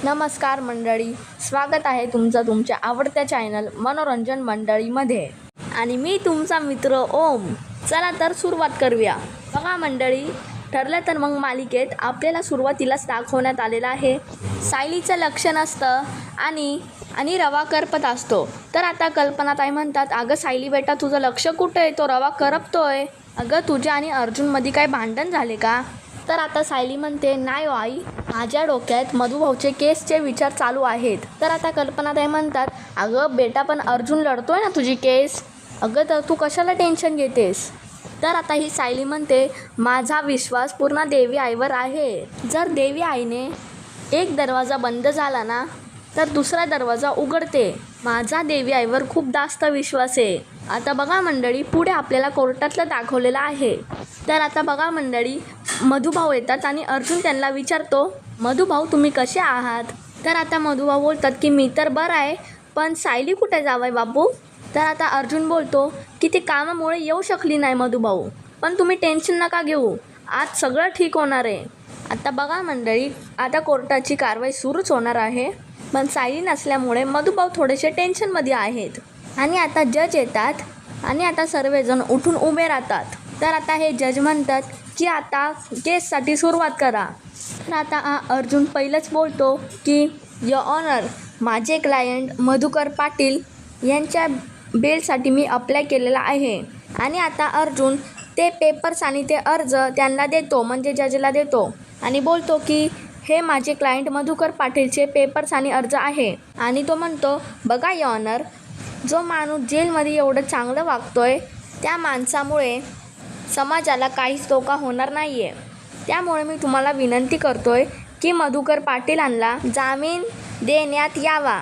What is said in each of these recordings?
नमस्कार मंडळी, स्वागत आहे तुमचं तुमच्या आवडत्या चॅनल मनोरंजन मंडळीमध्ये आणि मी तुमचा मित्र ओम. चला तर सुरुवात करूया. बघा मंडळी, ठरलं तर मग मालिकेत आपल्याला सुरुवातीलाच दाखवण्यात आलेलं आहे सायलीचं लक्ष नसतं आणि रवा करपत असतो. तर आता कल्पनाताई म्हणतात, अगं सायली बेटा, तुझं लक्ष कुठं आहे? तो रवा करपतोय. अगं तुझ्या आणि अर्जुनमध्ये काय भांडण झाले का? तर आता सायली म्हणते, नाही हो आई, माझ्या डोक्यात मधुभाऊचे केसचे विचार चालू आहेत. तर आता कल्पनाताई म्हणतात, अगं बेटा, पण अर्जुन लढतोय ना तुझी केस. अगं तर तू कशाला टेन्शन घेतेस? तर आता ही सायली म्हणते, माझा विश्वास पूर्ण देवी आईवर आहे. जर देवी आईने एक दरवाजा बंद झाला ना तर दुसरा दरवाजा उघडते. माझा देवी आईवर खूप जास्त विश्वास आहे. आता बघा मंडळी, पुढे आपल्याला कोर्टातलं दाखवलेलं आहे. तर आता बघा मंडळी, मधुभाऊ येतात आणि अर्जुन त्यांना विचारतो, मधुभाऊ तुम्ही कसे आहात? तर आता मधुभाऊ बोलतात की मी तर बरं आहे, पण सायली कुठे जावंय बापू? तर आता अर्जुन बोलतो की ती कामामुळे येऊ शकली नाही मधुभाऊ, पण तुम्ही टेन्शन नका घेऊ, आज सगळं ठीक होणार आहे. आता बघा मंडळी, आता कोर्टाची कारवाई सुरूच होणार आहे, पण सायली नसल्यामुळे मधुभाऊ थोडेसे टेन्शनमध्ये आहेत. आणि आता जज येतात आणि आता सर्वजण उठून उभे राहतात. तर आता हे जज म्हणतात की आता केससाठी सुरुवात करा. तर आता अर्जुन पहिलंच बोलतो की युअर ऑनर, माझे क्लायंट मधुकर पाटील यांच्या बेलसाठी मी अप्लाय केलेला आहे. आणि आता अर्जुन ते पेपर्स आणि ते अर्ज त्यांना देतो, म्हणजे जजला देतो, आणि बोलतो की हे माझे क्लायंट मधुकर पाटीलचे पेपर्स आणि अर्ज आहे. आणि तो म्हणतो, बघा युअर ऑनर, जो माणूस जेलमध्ये एवढं चांगलं वागतोय त्या माणसामुळे समाजाला काहीच धोका होणार नाही आहे. त्यामुळे मी तुम्हाला विनंती करतोय की मधुकर पाटीलांना जामीन देण्यात यावा.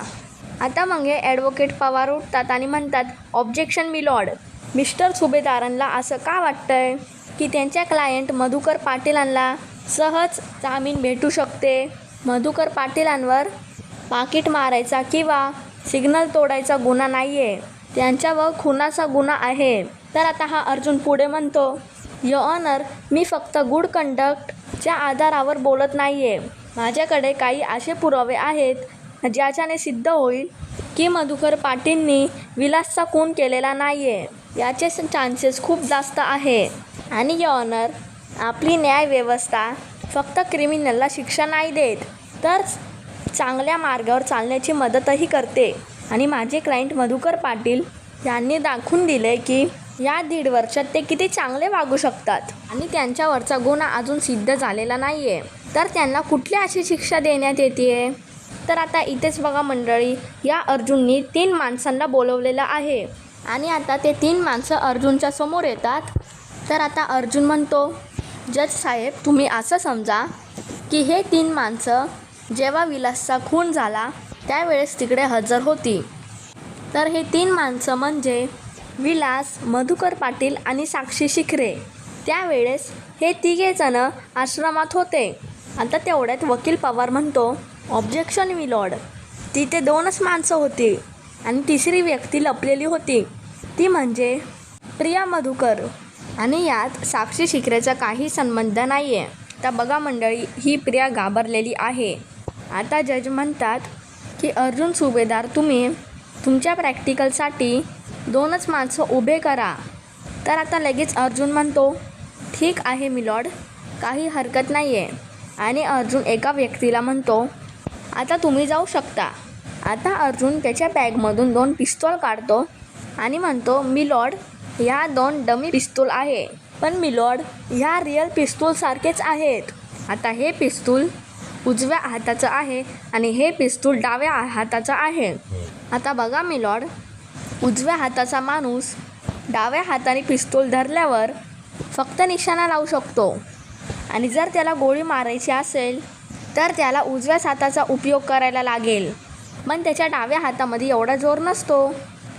आता मग हे ॲडव्होकेट पवार उठतात आणि म्हणतात, ऑब्जेक्शन मी लॉर्ड. मिस्टर सुभेदारांना असं का वाटतंय की त्यांच्या क्लायंट मधुकर पाटीलांना सहज जामीन भेटू शकते? मधुकर पाटीलांवर पाकीट मारायचा किंवा सिग्नल तोडायचा गुन्हा नाही आहे, त्यांच्यावर खुनाचा गुन्हा आहे. तर आता हा अर्जुन पुढे म्हणतो, युअर ऑनर, मी फक्त गुड कंडक्टच्या आधारावर बोलत नाही आहे. माझ्याकडे काही असे पुरावे आहेत ज्याच्याने सिद्ध होईल की मधुकर पाटीलनी विलासचा खून केलेला नाही आहे. याचे चान्सेस खूप जास्त आहे. आणि युअर ऑनर, आपली न्यायव्यवस्था फक्त क्रिमिनलला शिक्षा नाही देत, तर चांगल्या मार्गावर चालण्याची मदतही करते. आणि माझे क्लायंट मधुकर पाटील यांनी दाखवून दिले की या 1.5 वर्षात ते किती चांगले वागू शकतात. आणि त्यांच्यावरचा गुन्हा अजून सिद्ध झालेला नाही आहे, तर त्यांना कुठली अशी शिक्षा देण्यात येते? तर आता इथेच बघा मंडळी, या अर्जुननी 3 माणसांना बोलवलेलं आहे आणि आता ते 3 माणसं अर्जुनच्या समोर येतात. तर आता अर्जुन म्हणतो, जज साहेब, तुम्ही असं समजा की हे 3 माणसं जेव्हा विलासचा खून झाला त्यावेळेस तिकडे हजर होती. तर हे 3 माणसं म्हणजे विलास, मधुकर पाटील आणि साक्षी शिखरे. त्यावेळेस हे 3घेजण आश्रमात होते. आता तेवढ्यात वकील पवार म्हणतो, ऑब्जेक्शन मी लॉर्ड, तिथे 2च माणसं होती आणि तिसरी व्यक्ती लपलेली होती, ती म्हणजे प्रिया मधुकर, आणि यात साक्षी शिखरेचा काही संबंध नाही आहे. आता बघा मंडळी, ही प्रिया घाबरलेली आहे. आता जज म्हणतात की अर्जुन सुभेदार, तुम्ही तुमच्या प्रॅक्टिकलसाठी 2च माणसं उभे करा. तर आता लगेच अर्जुन म्हणतो, ठीक आहे मी लॉर्ड, काही हरकत नाही आहे. आणि अर्जुन एका व्यक्तीला म्हणतो, आता तुम्ही जाऊ शकता. आता अर्जुन त्याच्या बॅगमधून 2 पिस्तूल काढतो आणि म्हणतो, मी लॉर्ड, ह्या 2 डमी पिस्तूल आहे, पण मी लॉर्ड, ह्या रिअल पिस्तूलसारखेच आहेत. आता हे पिस्तूल उजव्या हाताचं आहे आणि हे पिस्तूल डाव्या हाताचं आहे. आता बघा मी लॉर्ड, उजव्या हाताचा माणूस डाव्या हाताने पिस्तूल धरल्यावर फक्त निशाणा लावू शकतो, आणि जर त्याला गोळी मारायची असेल तर त्याला उजव्याच हाताचा उपयोग करायला लागेल, पण त्याच्या डाव्या हातामध्ये एवढा जोर नसतो.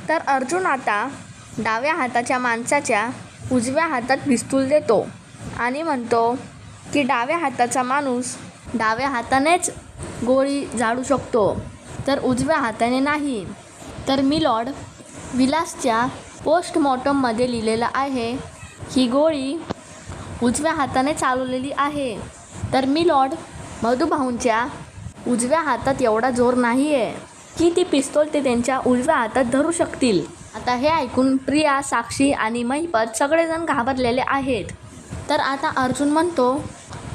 तर अर्जुन आता डाव्या हाताच्या माणसाच्या उजव्या हातात पिस्तूल देतो आणि म्हणतो की डाव्या हाताचा माणूस डाव्या हातानेच गोळी झाडू शकतो, तर उजव्या हाताने नाही. तर मी लॉर्ड, विलासच्या पोस्टमॉर्टममध्ये लिहिलेलं आहे ही गोळी उजव्या हाताने चालवलेली आहे. तर मी लॉर्ड, मधुभाऊंच्या उजव्या हातात एवढा जोर नाही आहे की ती पिस्तूल ते त्यांच्या उजव्या हातात धरू शकतील. आता हे ऐकून प्रिया, साक्षी आणि महिपत सगळेजण घाबरलेले आहेत. तर आता अर्जुन म्हणतो,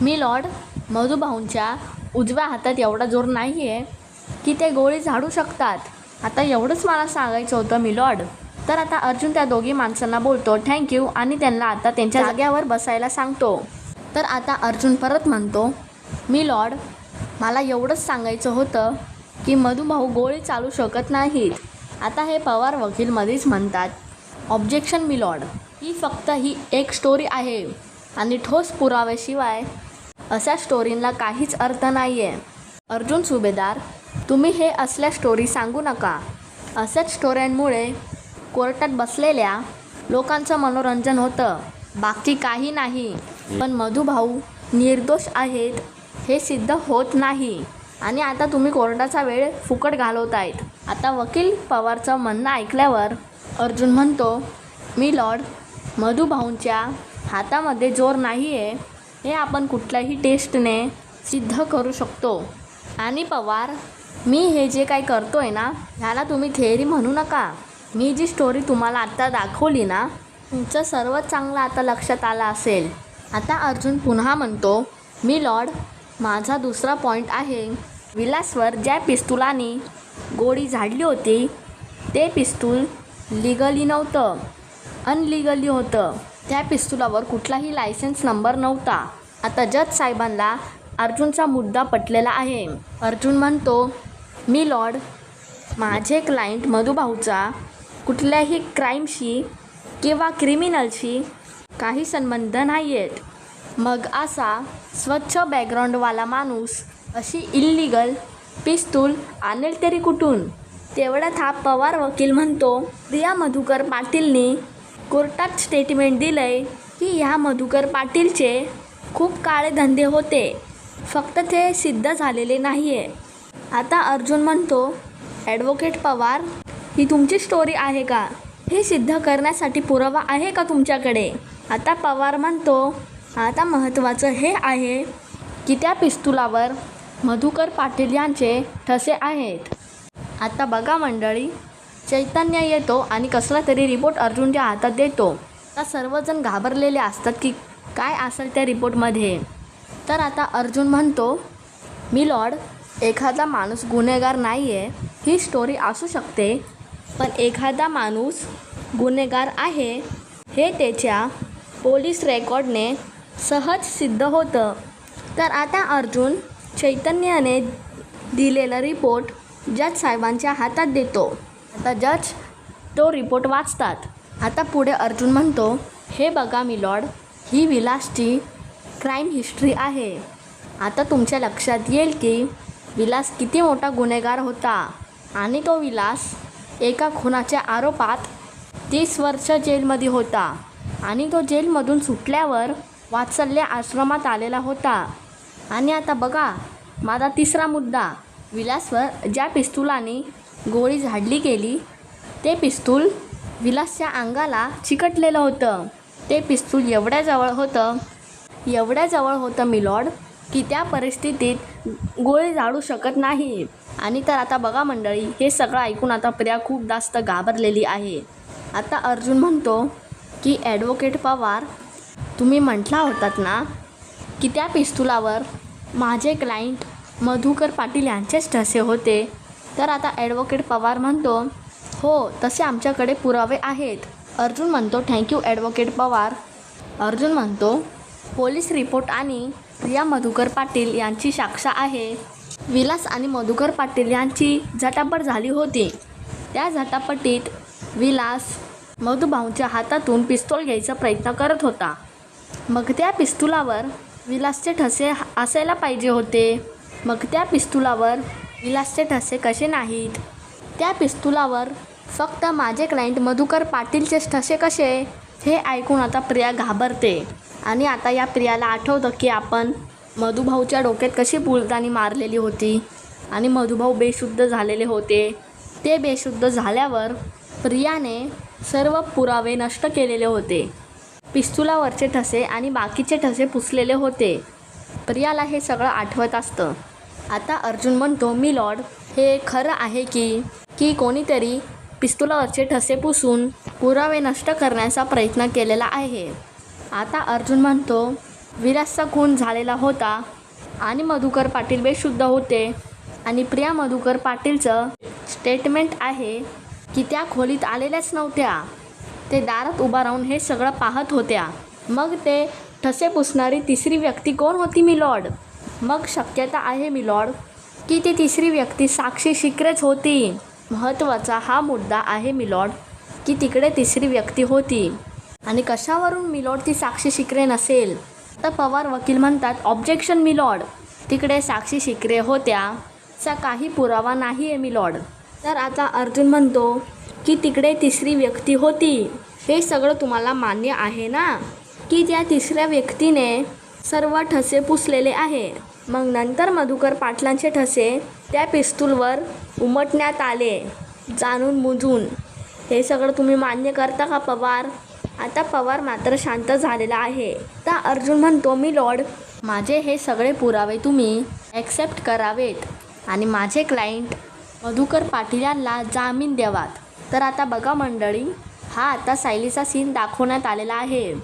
मी लॉर्ड, मधुभाऊंच्या उजव्या हातात एवढा जोर नाही आहे की ते गोळी झाडू शकतात. आता एवढंच मला सांगायचं होतं मी लॉर्ड. तर आता अर्जुन त्या दोघी माणसांना बोलतो थँक्यू आणि त्यांना आता त्यांच्या जाग्यावर बसायला सांगतो. तर आता अर्जुन परत म्हणतो, मी लॉर्ड, मला एवढंच सांगायचं होतं की मधुभाऊ गोळी चालू शकत नाहीत. आता हे पवार वकील मध्येच म्हणतात, ऑब्जेक्शन मी लॉर्ड, ही एक स्टोरी आहे आणि ठोस पुराव्याशिवाय अशा स्टोरींना काहीच अर्थ नाही आहे. अर्जुन सुभेदार, तुम्ही हे असल्या स्टोरी सांगू नका. अशाच स्टोऱ्यांमुळे कोर्टात बसलेल्या लोकांचं मनोरंजन होतं, बाकी काही नाही. पण मधुभाऊ निर्दोष आहेत हे सिद्ध होत नाही आणि आता तुम्ही कोर्टाचा वेळ फुकट घालवतायत. आता वकील पवारचं म्हणणं ऐकल्यावर अर्जुन म्हणतो, मी लॉर्ड, मधुभाऊंच्या हातामध्ये जोर नाही आहे हे आपण कुठल्याही टेस्टने सिद्ध करू शकतो. आणि पवार, मी हे जे काही करतोय ना ह्याला तुम्ही थेअरी म्हणू नका. मी जी स्टोरी तुम्हाला आत्ता दाखवली ना, तुमचं सर्वात चांगलं आता लक्षात आलं असेल. आता अर्जुन पुन्हा म्हणतो, मी लॉर्ड, माझा दुसरा पॉईंट आहे. विलासवर ज्या पिस्तुलाने गोळी झाडली होती ते पिस्तूल लिगली नव्हतं, अनलिगली होतं. त्या पिस्तुलावर कुठलाही लायसन्स नंबर नव्हता. आता जज साहेबांना अर्जुनचा मुद्दा पटलेला आहे. अर्जुन म्हणतो, मी लॉर्ड, माझे क्लायंट मधुभाऊचा कुठल्याही क्राईमशी किंवा क्रिमिनलशी काही संबंध नाही आहेत. मग असा स्वच्छ बॅकग्राऊंडवाला माणूस अशी इल्लिगल पिस्तूल आणेल तरी कुठून? तेवढ्यात हा पवार वकील म्हणतो, प्रिया मधुकर पाटीलने कोर्टात स्टेटमेंट दिलंय की ह्या मधुकर पाटीलचे खूप काळे धंदे होते, फक्त ते सिद्ध झालेले नाही आहे. आता अर्जुन म्हणतो, ॲडव्होकेट पवार, ही तुमची स्टोरी आहे का? हे सिद्ध करण्यासाठी पुरावा आहे का तुमच्याकडे? आता पवार म्हणतो, आता महत्त्वाचं हे आहे की त्या पिस्तुलावर मधुकर पाटील यांचे ठसे आहेत. आता बघा मंडळी, चैतन्य येतो आणि कसला तरी रिपोर्ट अर्जुनच्या हातात देतो. आता सर्वजण घाबरलेले असतात की काय असेल त्या रिपोर्टमध्ये. तर आता अर्जुन म्हणतो, मी लॉर्ड, एखादा माणूस गुन्हेगार नाही आहे ही स्टोरी असू शकते, पण एखादा माणूस गुन्हेगार आहे हे त्याच्या पोलीस रेकॉर्डने सहज सिद्ध होतं. तर आता अर्जुन चैतन्याने दिलेला रिपोर्ट जज साहेबांच्या हातात देतो. आता जज तो रिपोर्ट वाचतात. आता पुढे अर्जुन म्हणतो, हे बघा मी लॉर्ड, ही विलासची क्राईम हिस्ट्री आहे. आता तुमच्या लक्षात येईल की विलास किती मोठा गुन्हेगार होता आणि तो विलास एका खुनाच्या आरोपात 30 वर्ष जेलमध्ये होता आणि तो जेलमधून सुटल्यावर वात्सल्य आश्रमात आलेला होता. आणि आता बघा माझा तिसरा मुद्दा, विलासवर ज्या पिस्तुलाने गोळी झाडली गेली ते पिस्तूल विलासच्या अंगाला चिकटलेलं होतं. ते पिस्तूल एवढ्या जवळ होतं मी लॉर्ड की त्या परिस्थितीत गोळी झाडू शकत नाही. आणि तर आता बघा मंडळी, हे सगळं ऐकून आता प्रिया खूप जास्त घाबरलेली आहे. आता अर्जुन म्हणतो की ॲडव्होकेट पवार, तुम्ही म्हटला होतात ना की त्या पिस्तुलावर माझे क्लायंट मधुकर पाटील यांचेच ठसे होते. तर आता ॲडव्होकेट पवार म्हणतो, हो, तसे आमच्याकडे पुरावे आहेत. अर्जुन म्हणतो, थँक्यू ॲडव्होकेट पवार. अर्जुन म्हणतो, पोलीस रिपोर्ट आणि प्रिया मधुकर पाटील यांची साक्ष आहे. विलास आणि मधुकर पाटील यांची झटापट झाली होती. त्या झटापटीत विलास मधुभाऊंच्या हातातून पिस्तूल घ्यायचा प्रयत्न करत होता. मग त्या पिस्तुलावर विलासचे ठसे असायला पाहिजे होते. मग त्या पिस्तुलावर विलासचे ठसे कसे नाहीत? त्या पिस्तुलावर फक्त माझे क्लायंट मधुकर पाटीलचेच ठसे कसे? हे ऐकून आता प्रिया घाबरते. आणि आता या प्रियाला आठवतं की आपण मधुभाऊच्या डोक्यात कशी फुलदाणी मारलेली होती आणि मधुभाऊ बेशुद्ध झालेले होते. ते बेशुद्ध झाल्यावर प्रियाने सर्व पुरावे नष्ट केलेले होते. पिस्तुलावरचे ठसे आणि बाकीचे ठसे पुसलेले होते. प्रियाला हे सगळं आठवत असतं. आता अर्जुन म्हणतो, मी लॉर्ड, हे खरं आहे की कोणीतरी पिस्तुलावरचे ठसे पुसून पुरावे नष्ट करण्याचा प्रयत्न केलेला आहे. आता अर्जुन म्हणतो, विलासचा खून झालेला होता आणि मधुकर पाटील बेशुद्ध होते आणि प्रिया मधुकर पाटीलचं स्टेटमेंट आहे की त्या खोलीत आलेल्याच नव्हत्या. ते दारात उभा राहून हे सगळं पाहत होत्या. मग ते ठसे पुसणारी तिसरी व्यक्ती कोण होती मी लॉर्ड? मग शक्यता आहे मी लॉर्ड की ती तिसरी व्यक्ती साक्षी शिक्रेच होती. महत्त्वाचा हा मुद्दा आहे मी लॉर्ड की तिकडे तिसरी व्यक्ती होती आणि कशावरून मी लॉर्ड ती साक्षी शिक्रे नसेल? तर पवार वकील म्हणतात, ऑब्जेक्शन मी लॉर्ड, तिकडे साक्षी शिक्रे होत्या चा काही पुरावा नाही आहे मी लॉर्ड. तर आता अर्जुन म्हणतो की तिकडे तिसरी व्यक्ती होती. हे सगळं तुम्हाला मान्य आहे ना की त्या तिसऱ्या व्यक्तीने सर्व ठसे पुसलेले आहे. मग नंतर मधुकर पाटलांचे ठसे त्या पिस्तूलवर उमटण्यात आले जाणून बुजून. हे सगळं तुम्ही मान्य करता का पवार? आता पवार मात्र शांत झालेला आहे. तर अर्जुन म्हणतो, मी लॉर्ड, माझे हे सगळे पुरावे तुम्ही ॲक्सेप्ट करावेत आणि माझे क्लायंट मधुकर पाटील यांना जामीन द्यावात. तर आता बघा मंडळी, हा आता सायलीचा सीन दाखवण्यात आलेला आहे.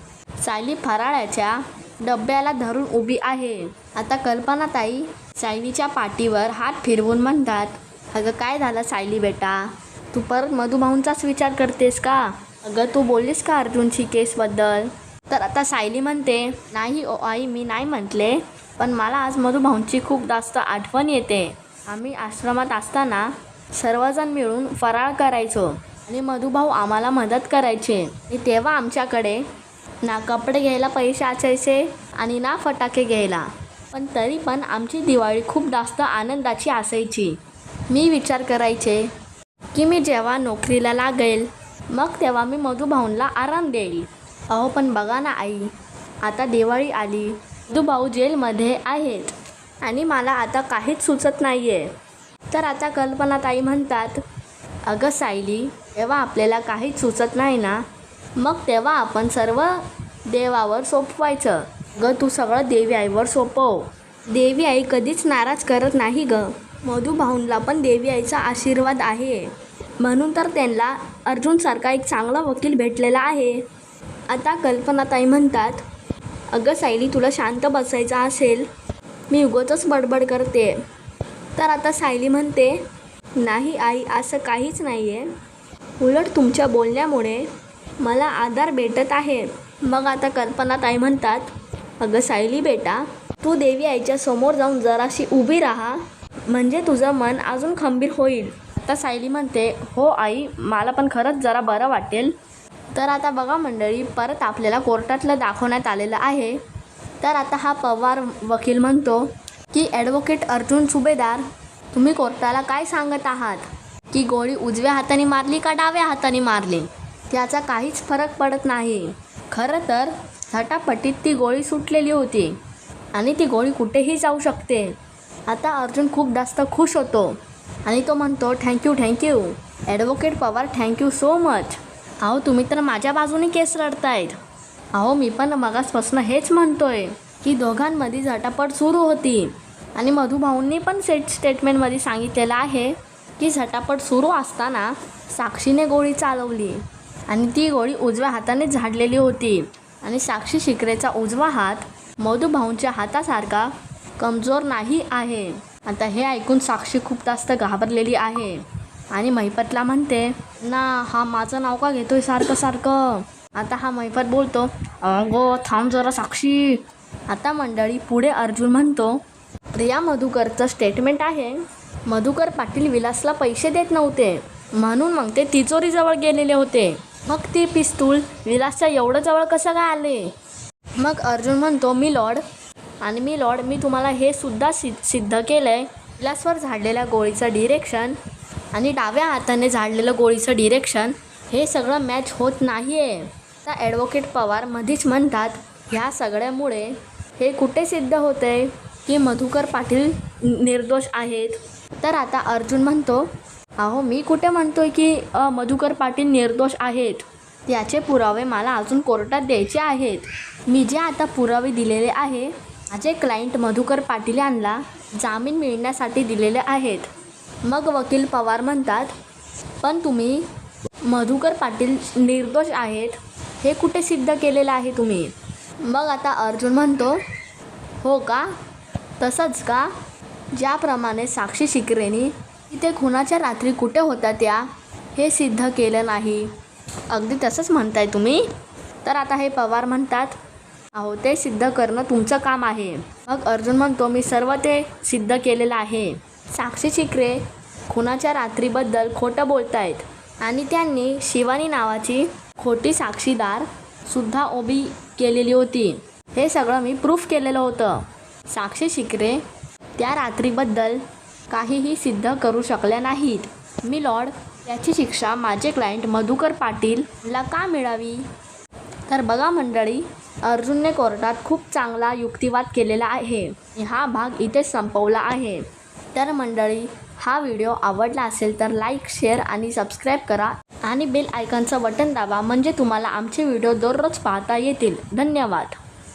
सायली फराळाच्या डब्याला धरून उभी आहे. आता कल्पनाताई सायलीच्या पाठीवर हात फिरवून म्हणतात, अगं काय झालं सायली बेटा, तू परत मधुभाऊंचाच विचार करतेस का? अगं तू बोललीस का अर्जुनची केसबद्दल? तर आता सायली म्हणते, नाही ओ आई, मी नाही म्हटले, पण मला आज मधुभाऊंची खूप जास्त आठवण येते. आम्ही आश्रमात असताना सर्वजण मिळून फराळ करायचो आणि मधुभाऊ आम्हाला मदत करायचे. तेव्हा आमच्याकडे ना कपडे घ्यायला पैसे असायचे आणि ना फटाके घ्यायला, पण तरी पण आमची दिवाळी खूप जास्त आनंदाची असायची. मी विचार करायचे की मी जेव्हा नोकरीला लागेल मग तेव्हा मी मधुभाऊंना आराम देईल. अहो पण बघा ना आई, आता दिवाळी आली, मधुभाऊ जेलमध्ये आहेत आणि मला आता काहीच सुचत नाही आहे. तर आता कल्पनाताई म्हणतात, अगं सायली, तेव्हा आपल्याला काहीच सुचत नाही ना, मग तेव्हा आपण सर्व देवावर सोपवायचं. गं तू सगळं देवी आईवर सोपव. देवी आई कधीच नाराज करत नाही गं. मधुभाऊंना पण देवी आईचा आशीर्वाद आहे, म्हणून तर त्यांना अर्जुनसारखा एक चांगला वकील भेटलेला आहे. आता कल्पनाताई म्हणतात, अगं सायली, तुला शांत बसायचं असेल, मी उगाचच बडबड करते. तर आता सायली म्हणते, नाही आई, असं काहीच नाही आहे, उलट तुमच्या बोलण्यामुळे मला आधार भेटत आहे. मग आता कल्पनाताई म्हणतात, अगं सायली बेटा, तू देवी आईच्या समोर जाऊन जराशी उभी राहा, म्हणजे तुझं मन अजून खंबीर होईल. आता सायली म्हणते, हो आई, मला पण खरंच जरा बरं वाटेल. तर आता बघा मंडळी, परत आपल्याला कोर्टातलं दाखवण्यात आलेलं आहे. तर आता हा पवार वकील म्हणतो की ॲडव्होकेट अर्जुन सुभेदार, तुम्ही कोर्टाला काय सांगत आहात की गोळी उजव्या हाताने मारली का डाव्या हाताने मारली त्याचा काहीच फरक पडत नाही. खरं तर झटापटीत ती गोळी सुटलेली होती आणि ती गोळी कुठेही जाऊ शकते. आता अर्जुन खूप जास्त खुश होतो आणि तो म्हणतो, thank you advocate Pawar, thank you so much. अहो तुम्ही तर माझ्या बाजूने केस लढतायत. अहो मी पण मगासपासून हेच म्हणतोय की दोघांमध्ये झटापट सुरू होती आणि मधुभाऊंनी पण स्टेटमेंटमध्ये सांगितलेलं आहे की झटापट सुरू असताना साक्षीने गोळी चालवली आणि ती गोळी उजव्या हाताने झाडलेली होती आणि साक्षी शिक्रेचा उजवा हात मधुभाऊंच्या हातासारखा कमजोर नाही आहे. आता हे ऐकून साक्षी खूप जास्त घाबरलेली आहे आणि महिपतला म्हणते ना, हा माझं नाव का घेतोय सारखं सारखं. आता हा महिपत बोलतो, अगो थांब जरा साक्षी. आता मंडळी पुढे अर्जुन म्हणतो, प्रिया मधुकरचं स्टेटमेंट आहे, मधुकर पाटील विलासला पैसे देत नव्हते म्हणून मग ते तिजोरीजवळ गेलेले होते. मग ती पिस्तूल विलासच्या एवढं जवळ कसं काय आले? मग अर्जुन म्हणतो, मी लॉर्ड, मी तुम्हाला हे सुद्धा सिद्ध केलं आहे. विलासवर झाडलेल्या गोळीचं डिरेक्शन आणि डाव्या हाताने झाडलेलं गोळीचं डिरेक्शन हे सगळं मॅच होत नाही आहे. तर ॲडव्होकेट पवार मध्येच म्हणतात, ह्या सगळ्यामुळे हे कुठे सिद्ध होतं आहे की मधुकर पाटील निर्दोष आहेत. तर आता अर्जुन म्हणतो, अहो मी कुठे म्हणतोय की मधुकर पाटील निर्दोष आहेत, त्याचे पुरावे मला अजून कोर्टात द्यायचे आहेत. मी जे आता पुरावे दिलेले आहे माझे क्लायंट मधुकर पाटील यांना जामीन मिळण्यासाठी दिलेले आहेत। मग वकील पवार म्हणतात, पण तुम्ही मधुकर पाटील निर्दोष आहेत हे कुठे सिद्ध केलेलं आहे तुम्ही? मग आता अर्जुन म्हणतो, हो का, तसंच का? ज्याप्रमाणे साक्षी शिकरेनी तिथे खुनाच्या रात्री कुठे होत्या त्या हे सिद्ध केलं नाही, अगदी तसंच म्हणताय तुम्ही? तर आता हे पवार म्हणतात, अहो ते सिद्ध करणं तुमचं काम आहे। मग अर्जुन म्हणतो, मी सर्व ते सिद्ध केलेलं आहे। साक्षी शिकरे खुनाच्या रात्रीबद्दल खोटं बोलतायत आणि त्यांनी शिवानी नावाची खोटी साक्षीदार सुद्धा उभी केलेली होती। हे सगळं मी प्रूफ केलेलं होतं। साक्षी शिकरे त्या रात्रीबद्दल काहीही सिद्ध करू शकल्या नाहीत। मी लॉर्ड, याची शिक्षा माझे क्लायंट मधुकर पाटीलला का मिळावी? तर बघा मंडळी, अर्जुनने कोर्टात खूप चांगला युक्तिवाद केलेला आहे। हा भाग इथे संपवला आहे। तर मंडळी, हा व्हिडिओ आवडला असेल तर लाईक, शेअर आणि सबस्क्राईब करा आणि बेल आयकॉनचं बटन दाबा, म्हणजे तुम्हाला आमचे व्हिडिओ दररोज पाहता येतील। धन्यवाद।